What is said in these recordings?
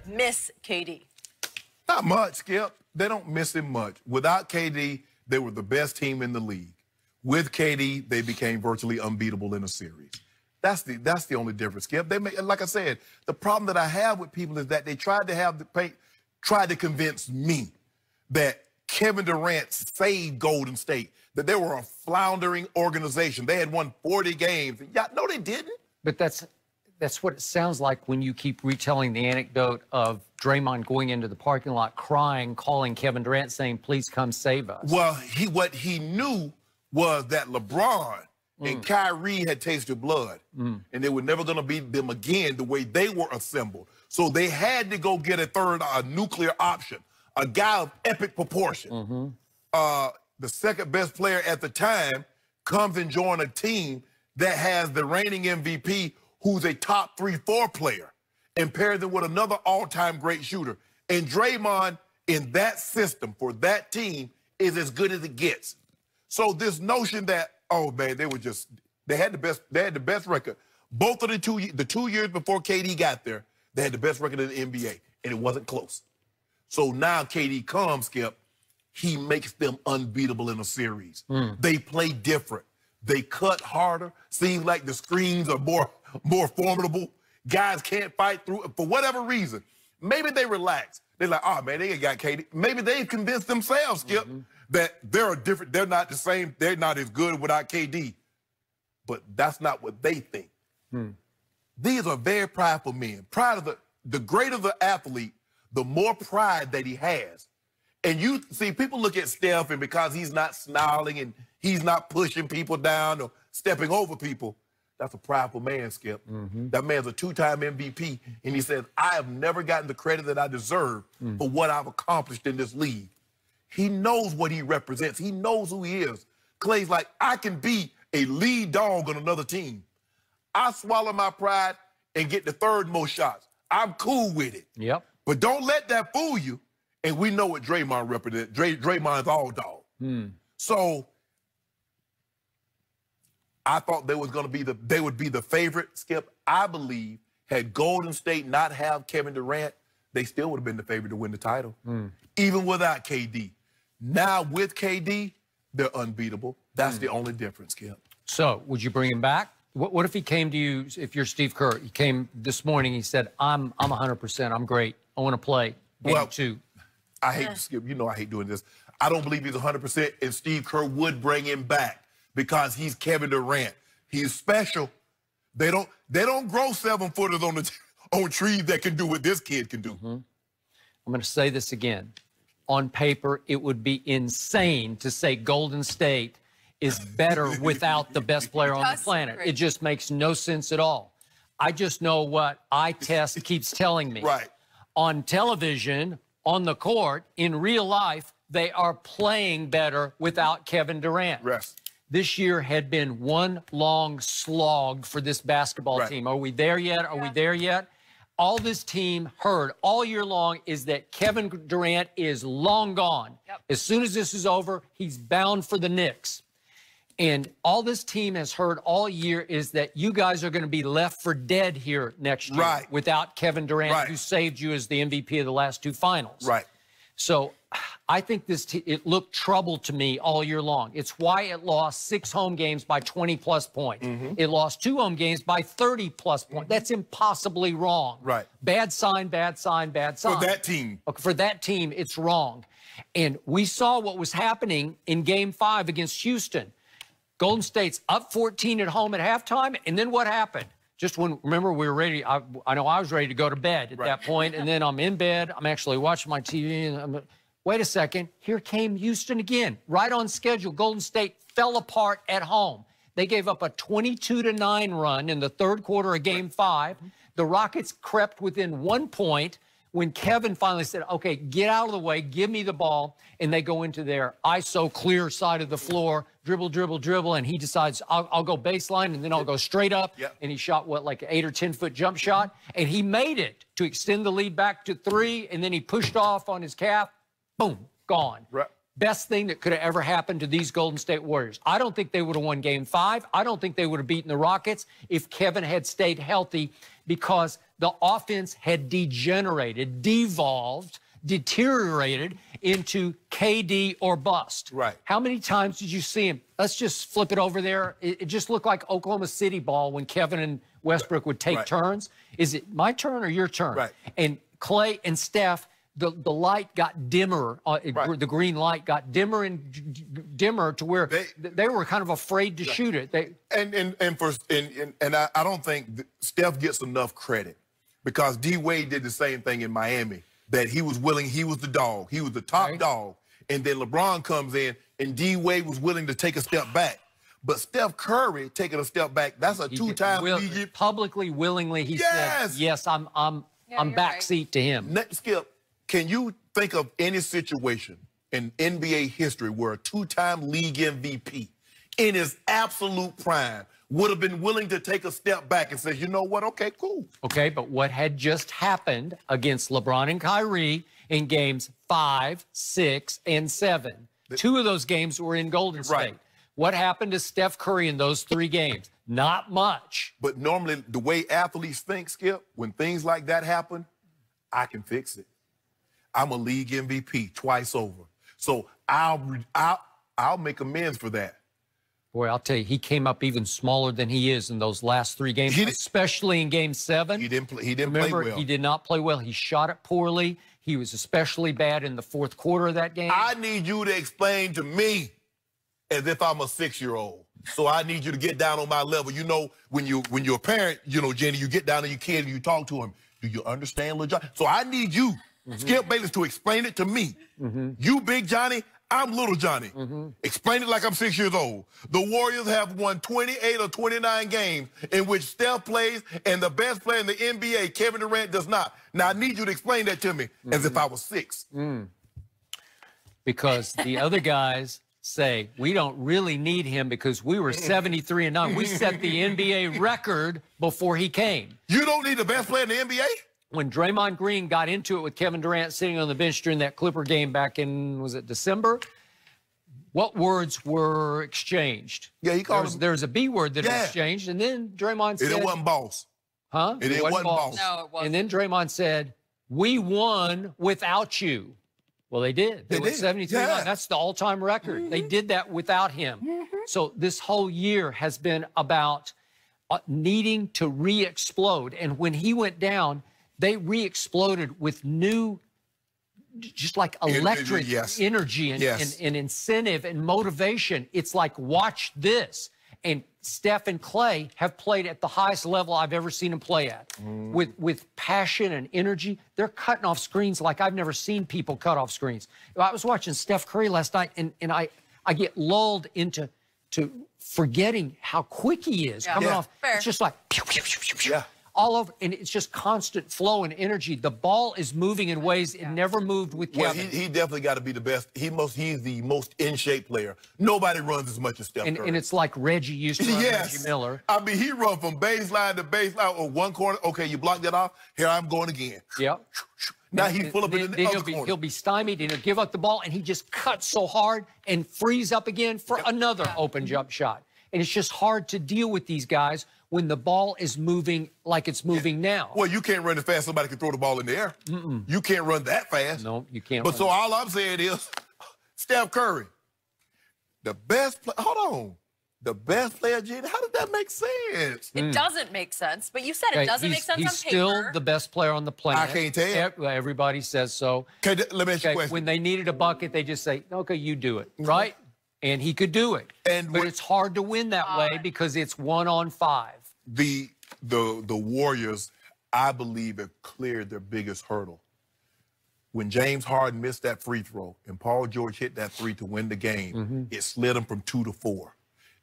miss KD? Not much, Skip. They don't miss him much. Without KD, they were the best team in the league. With KD, they became virtually unbeatable in a series. That's the only difference, Skip. Like I said, the problem that I have with people is that they tried to convince me that Kevin Durant saved Golden State, that they were a floundering organization. They had won 40 games. Yeah, no, they didn't. But that's what it sounds like when you keep retelling the anecdote of Draymond going into the parking lot crying, calling Kevin Durant, saying, please come save us. Well, what he knew was that LeBron and Kyrie had tasted blood, and they were never going to beat them again the way they were assembled. So they had to go get a nuclear option, a guy of epic proportion. The second best player at the time comes and joins a team that has the reigning MVP, who's a top 3-4 player, and pairs them with another all-time great shooter. And Draymond, in that system, for that team, is as good as it gets. So this notion that, oh man, they had the best record. Both of the 2 years before KD got there, they had the best record in the NBA, and it wasn't close. So now KD comes, Skip, he makes them unbeatable in a series. They play different. They cut harder. Seems like the screens are more formidable. Guys can't fight through it for whatever reason. Maybe they relax. They're like, oh man, they ain't got KD. Maybe they've convinced themselves, Skip, that they're different. They're not the same. They're not as good without KD. But that's not what they think. These are very prideful men. The greater the athlete, the more pride that he has. And you see, people look at Steph, and because he's not snarling and he's not pushing people down or stepping over people, that's a prideful man, Skip. That man's a 2-time MVP, and he says, I have never gotten the credit that I deserve for what I've accomplished in this league. He knows what he represents. He knows who he is. Clay's like, I can be a lead dog on another team. I swallow my pride and get the third most shots. I'm cool with it. Yep. But don't let that fool you. And we know what Draymond represents. Draymond's all dog. So I thought they would be the favorite, Skip. I believe had Golden State not have Kevin Durant, they still would have been the favorite to win the title, even without KD. Now with KD, they're unbeatable. That's the only difference, Skip. So would you bring him back? What if he came to you, if you're Steve Kerr, he came this morning, he said, I'm 100%, I'm great, I want to play game 2. I hate to Skip. You know I hate doing this. I don't believe he's 100%, and Steve Kerr would bring him back because he's Kevin Durant. He's special. They don't grow 7-footers on trees that can do what this kid can do. I'm going to say this again. On paper, it would be insane to say Golden State is better without the best player on the planet. It just makes no sense at all. I just know what eye test keeps telling me. Right. On television, on the court, in real life, they are playing better without Kevin Durant. Rest. This year had been one long slog for this basketball team. Are we there yet? Are we there yet? All this team heard all year long is that Kevin Durant is long gone. As soon as this is over, he's bound for the Knicks. And all this team has heard all year is that you guys are going to be left for dead here next year without Kevin Durant, who saved you as the MVP of the last 2 finals. So I think it looked troubled to me all year long. It's why it lost 6 home games by 20-plus points. It lost 2 home games by 30-plus points. That's impossibly wrong. Bad sign, bad sign, bad sign. For that team. For that team, it's wrong. And we saw what was happening in Game 5 against Houston. Golden State's up 14 at home at halftime, and then what happened? Just when, remember, we were ready, I know I was ready to go to bed at that point, and then I'm in bed, I'm actually watching my TV, and wait a second, here came Houston again, right on schedule. Golden State fell apart at home. They gave up a 22-9 run in the third quarter of Game 5. The Rockets crept within 1 point when Kevin finally said, okay, get out of the way, give me the ball, and they go into their ISO clear side of the floor, dribble, dribble, dribble, and he decides, I'll go baseline, and then I'll go straight up, and he shot, what, like an 8 or 10-foot jump shot, and he made it to extend the lead back to 3, and then he pushed off on his calf, boom, gone. Best thing that could have ever happened to these Golden State Warriors. I don't think they would have won Game 5. I don't think they would have beaten the Rockets if Kevin had stayed healthy, because the offense had degenerated, devolved, deteriorated into KD or bust. Right. How many times did you see him? Let's just flip it over there. It just looked like Oklahoma City ball when Kevin and Westbrook would take turns. Is it my turn or your turn? Right. And Clay and Steph, the light got dimmer. The green light got dimmer and dimmer to where they were kind of afraid to shoot it. And I don't think Steph gets enough credit, because D Wade did the same thing in Miami. That he was willing, he was the dog, he was the top dog, and then LeBron comes in, and D Wade was willing to take a step back. But Steph Curry taking a step back, that's a two-time league. Publicly, willingly, he said, "Yes, I'm backseat to him." Skip, can you think of any situation in NBA history where a two-time league MVP in his absolute prime would have been willing to take a step back and say, you know what, okay, cool. Okay, but what had just happened against LeBron and Kyrie in games 5, 6, and 7? Two of those games were in Golden State. Right. What happened to Steph Curry in those 3 games? Not much. But normally, the way athletes think, Skip, when things like that happen, I can fix it. I'm a league MVP twice over. So I'll make amends for that. Boy, I'll tell you, he came up even smaller than he is in those last 3 games, especially in Game 7. He didn't play well. He did not play well. He shot it poorly. He was especially bad in the 4th quarter of that game. I need you to explain to me as if I'm a 6-year-old. So I need you to get down on my level. You know, when you're a parent, you know, Jenny, you get down to your kid and you talk to him. Do you understand, Lil Johnny? So I need you, Skip Bayless, to explain it to me. You, Big Johnny, I'm Little Johnny. Explain it like I'm 6 years old. The Warriors have won 28 or 29 games in which Steph plays and the best player in the NBA, Kevin Durant, does not. Now, I need you to explain that to me as if I was 6. Because the other guys say, we don't really need him because we were 73-9. We set the NBA record before he came. You don't need the best player in the NBA? When Draymond Green got into it with Kevin Durant sitting on the bench during that Clipper game back in, was it December? What words were exchanged? Yeah, he called him. There was a B word that was exchanged, and then Draymond said... It wasn't boss. Huh? It wasn't boss. No, it wasn't. And then Draymond said, we won without you. Well, they did. They were 73-9. That's the all-time record. They did that without him. So this whole year has been about needing to re-explode. And when he went down, they re-exploded with new, just like electric energy and incentive and motivation. It's like, watch this. And Steph and Clay have played at the highest level I've ever seen them play at. With passion and energy. They're cutting off screens like I've never seen people cut off screens. I was watching Steph Curry last night, and I get lulled into forgetting how quick he is coming off. It's just like, pew, pew, pew, pew, pew. All over, and it's just constant flow and energy. The ball is moving in ways it never moved with Kevin. Well, he definitely got to be the best. He's the most in-shape player. Nobody runs as much as Steph Curry. And it's like Reggie used to run, Reggie Miller. I mean, he run from baseline to baseline or one corner. Okay, you blocked that off. Here I'm going again. Yep. Now he's full up in the other corner. He'll be stymied, and he'll give up the ball, and he just cuts so hard and frees up again for another open jump shot. And it's just hard to deal with these guys when the ball is moving like it's moving now. Well, you can't run as fast as somebody can throw the ball in the air. You can't run that fast. No, you can't. But so all I'm saying is, Steph Curry, the best player. Hold on. The best player, Jenny. How did that make sense? It doesn't make sense, but you said it doesn't make sense on paper. He's still the best player on the planet. I can't tell. Everybody says so. Okay, let me ask you a question. When they needed a bucket, they just say, okay, you do it, right? And he could do it. But it's hard to win that way because it's 1-on-5. The Warriors, I believe, have cleared their biggest hurdle. When James Harden missed that free throw and Paul George hit that 3 to win the game, it slid them from 2 to 4.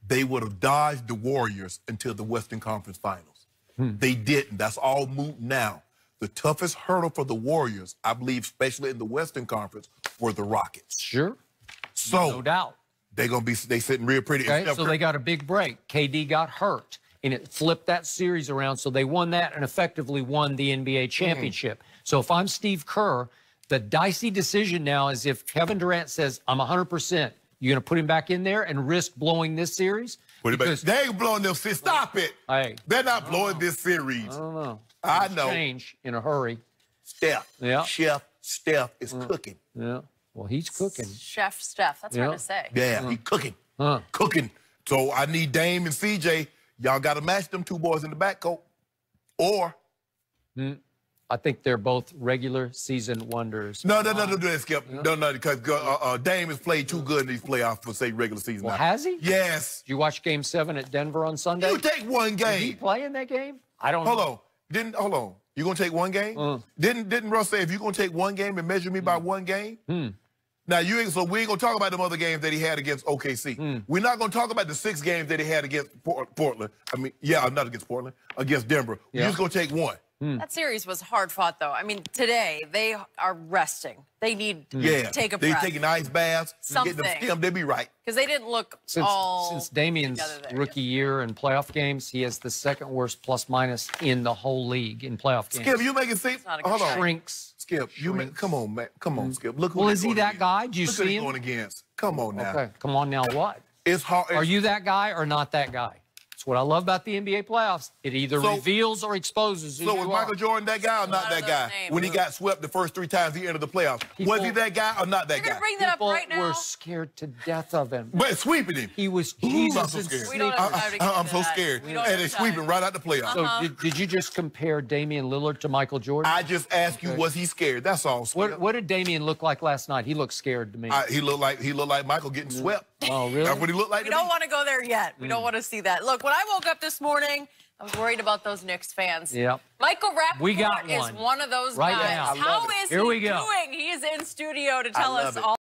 They would have dodged the Warriors until the Western Conference Finals. They didn't. That's all moot now. The toughest hurdle for the Warriors, I believe, especially in the Western Conference, were the Rockets. Sure. So no doubt. They sitting real pretty. Okay, so they got a big break. KD got hurt, and it flipped that series around. So they won that and effectively won the NBA championship. So if I'm Steve Kerr, the dicey decision now is if Kevin Durant says, I'm 100%, you're going to put him back in there and risk blowing this series? They ain't blowing this series. Stop it. Hey, They're not blowing this series. I don't know. I things know. change in a hurry. Steph. Yeah. Chef Steph is cooking. Yeah. Well, he's cooking. Chef Steph. That's hard to say. Yeah, he cooking. Cooking. So I need Dame and CJ. Y'all got to match them two boys in the backcourt. Or... I think they're both regular season wonders. No, do that, Skip. No, because Dame has played too good in these playoffs for, say, regular season. Well, has he? Yes. Did you watch Game 7 at Denver on Sunday? You take one game. Did he play in that game? I don't know. Hold on. You gonna take one game? Didn't Russ say if you're gonna take one game and measure me by one game? Now so we ain't gonna talk about them other games that he had against OKC. We're not gonna talk about the 6 games that he had against Portland. I mean, not against Portland, against Denver. We're just gonna take one. That series was hard fought, though. I mean, today they are resting. They need to take a breath. They're taking ice baths. Something. Get them stemmed. They'll be right. Because they didn't look Since Damian's there. rookie year in playoff games, he has the second worst plus-minus in the whole league in playoff games. Skip, you make it seem. Hold on. Shrinks. Skip, come on, man. Come on, Skip. Look who Well, is he that against. guy? Do you Look who see him? going against. Come on now. Okay, come on now. What? It's hard. Are you that guy or not that guy? That's what I love about the NBA playoffs. It either reveals or exposes who So you was are. Michael Jordan that guy or not that guy? When he got swept the first 3 times he entered the playoffs, was he that guy or not that You're guy? gonna bring that up right now. People were scared to death of him. But sweeping him. He was I'm Jesus so and scared. We don't have time to get I'm into so that. scared. We don't And have they're time. sweeping right out the playoffs. So did you just compare Damian Lillard to Michael Jordan? I just asked you, was he scared? That's all. Skip. What did Damian look like last night? He looked scared to me. He looked like Michael getting swept. Oh, really? That's what he looked like. We don't want to go there yet. We don't want to see that. Look, when I woke up this morning, I was worried about those Knicks fans. Yep. Michael We got Rappaport is one. one of those Right guys. now. How is Here he we go. doing? He is in studio to tell us love it. all.